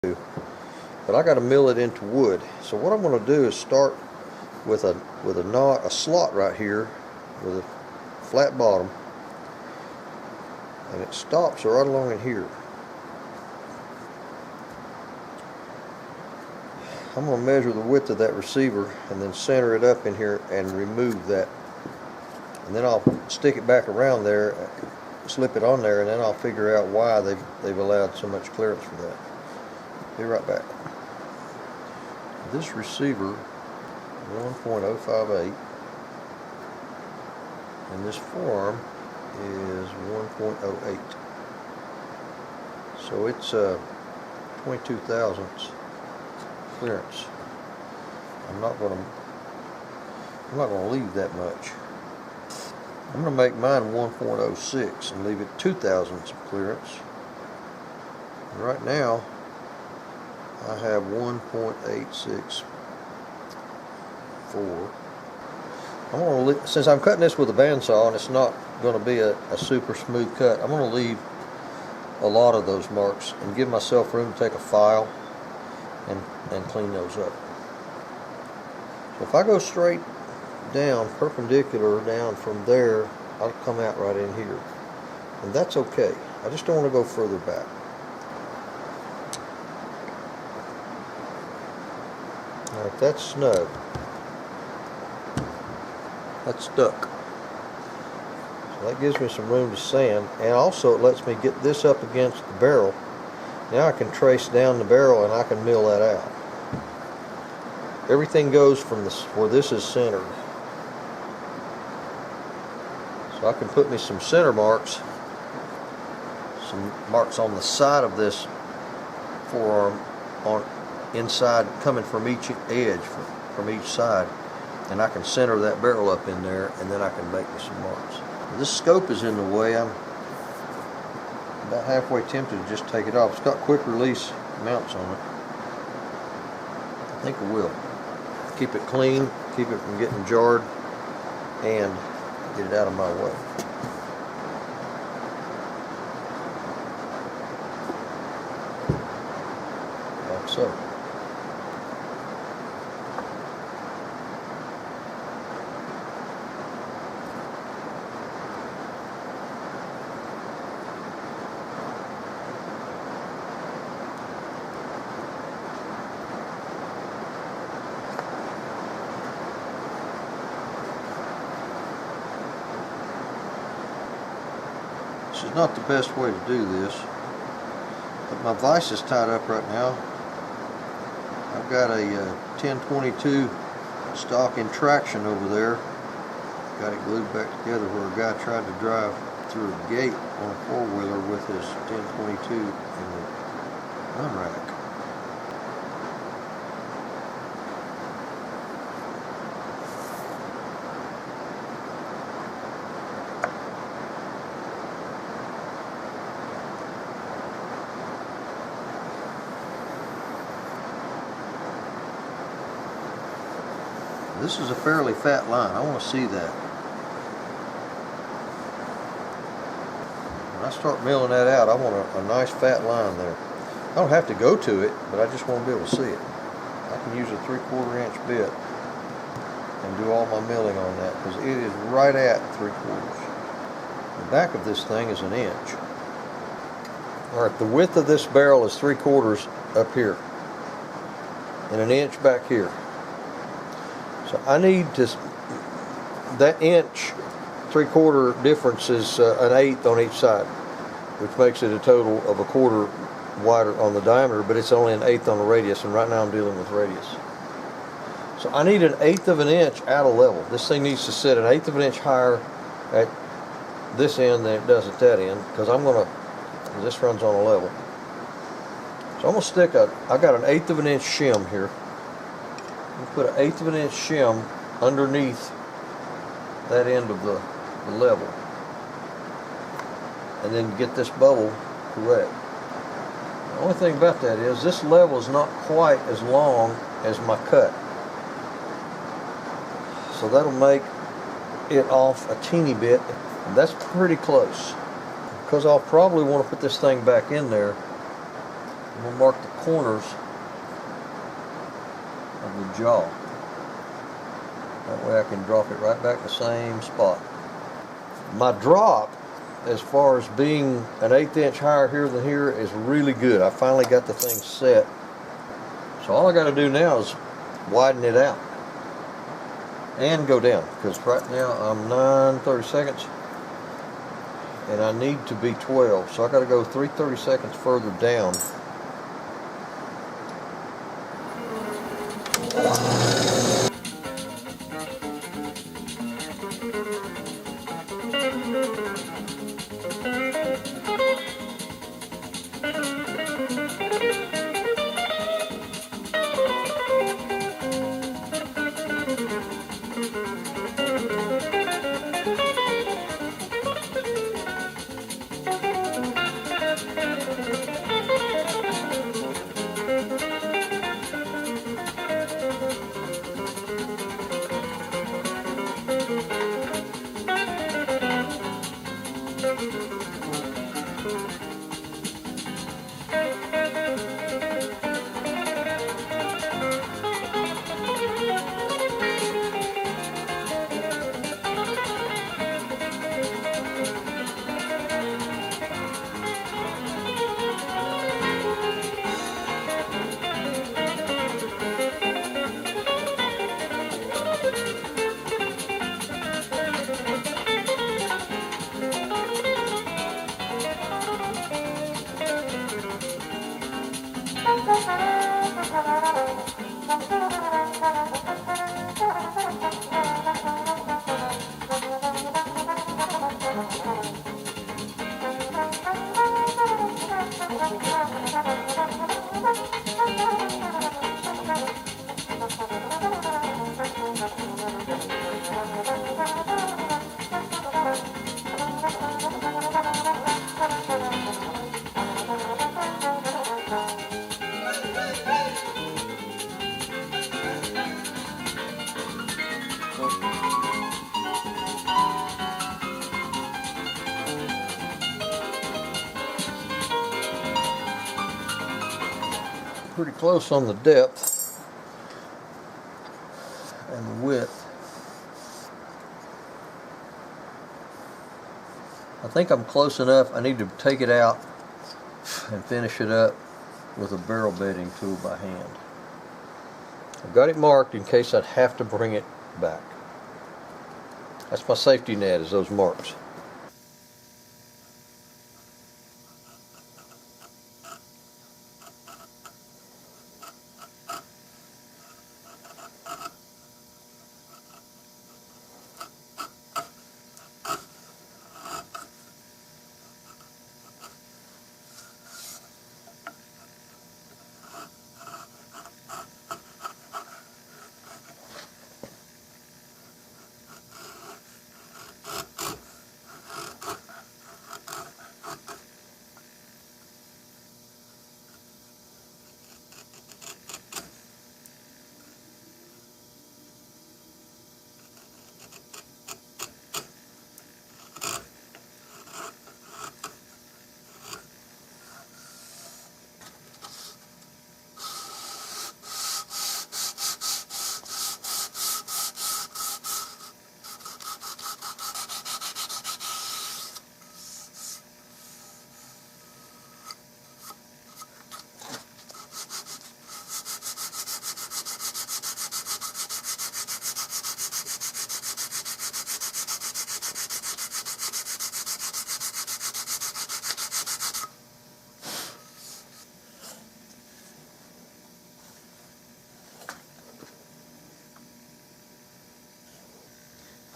but I got to mill it into wood. So what I'm going to do is start with a slot right here with a flat bottom, and it stops right along in here. I'm going to measure the width of that receiver and then center it up in here and remove that, and then I'll stick it back around there, slip it on there, and then I'll figure out why they've allowed so much clearance for that. Be right back. This receiver 1.058 and this forearm is 1.08, so it's 22 thousandths clearance. I'm not going to leave that much. I'm going to make mine 1.06 and leave it 2 thousandths of clearance. And right now I have 1.864. Since I'm cutting this with a bandsaw and it's not going to be a super smooth cut, I'm going to leave a lot of those marks and give myself room to take a file and clean those up. So if I go straight down, perpendicular down from there, I'll come out right in here, and that's okay. I just don't want to go further back. Alright, that's snug. That's stuck. So that gives me some room to sand, and also it lets me get this up against the barrel. Now I can trace down the barrel and I can mill that out. Everything goes from where this is centered. So I can put me some center marks, some marks on the side of this forearm, on inside, coming from each edge, from each side, and I can center that barrel up in there, and then I can make me some marks. This scope is in the way. I'm about halfway tempted to just take it off. It's got quick release mounts on it. I think it will. Keep it clean, keep it from getting jarred, and get it out of my way. Like so. This is not the best way to do this, but my vise is tied up right now. I've got a 1022 stock in traction over there. Got it glued back together where a guy tried to drive through a gate on a four-wheeler with his 1022 in the run rack. This is a fairly fat line. I want to see that. When I start milling that out, I want a nice fat line there. I don't have to go to it, but I just want to be able to see it. I can use a 3/4 inch bit and do all my milling on that, because it is right at 3/4. The back of this thing is 1 inch. Alright, the width of this barrel is 3/4 up here and 1 inch back here. So I need to, that inch 3/4 difference is 1/8 on each side, which makes it a total of 1/4 wider on the diameter, but it's only 1/8 on the radius, and right now I'm dealing with radius. So I need 1/8 of an inch out of level. This thing needs to sit 1/8 of an inch higher at this end than it does at that end, because this runs on a level. So I'm going to stick I got 1/8 of an inch shim here. Put 1/8 of an inch shim underneath that end of the level, and then get this bubble correct. The only thing about that is this level is not quite as long as my cut, so that'll make it off a teeny bit, and that's pretty close. Because I'll probably want to put this thing back in there, I'm going to mark the corners of the jaw. That way I can drop it right back in the same spot. My drop, as far as being an 1/8 inch higher here than here, is really good. I finally got the thing set. So all I got to do now is widen it out and go down, because right now I'm 9/32 and I need to be 12, so I got to go 3/32 further down. Pretty close on the depth and the width. I think I'm close enough. I need to take it out and finish it up with a barrel bedding tool by hand. I've got it marked in case I'd have to bring it back. That's my safety net, is those marks.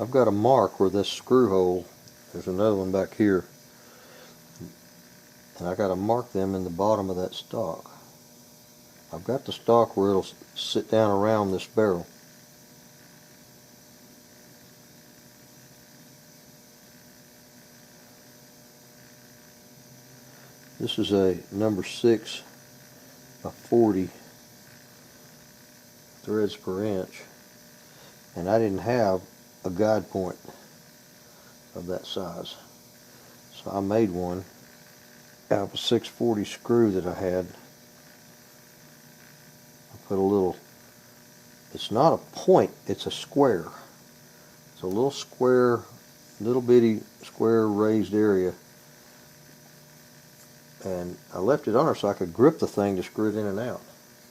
I've got a mark where this screw hole, there's another one back here, and I got to mark them in the bottom of that stock. I've got the stock where it'll sit down around this barrel. This is a number 6 by 40 threads per inch, and I didn't have a guide point of that size, so I made one out of a 640 screw that I had put a little, it's not a point, it's a square. It's a little square, little bitty square raised area. And I left it on there so I could grip the thing to screw it in and out.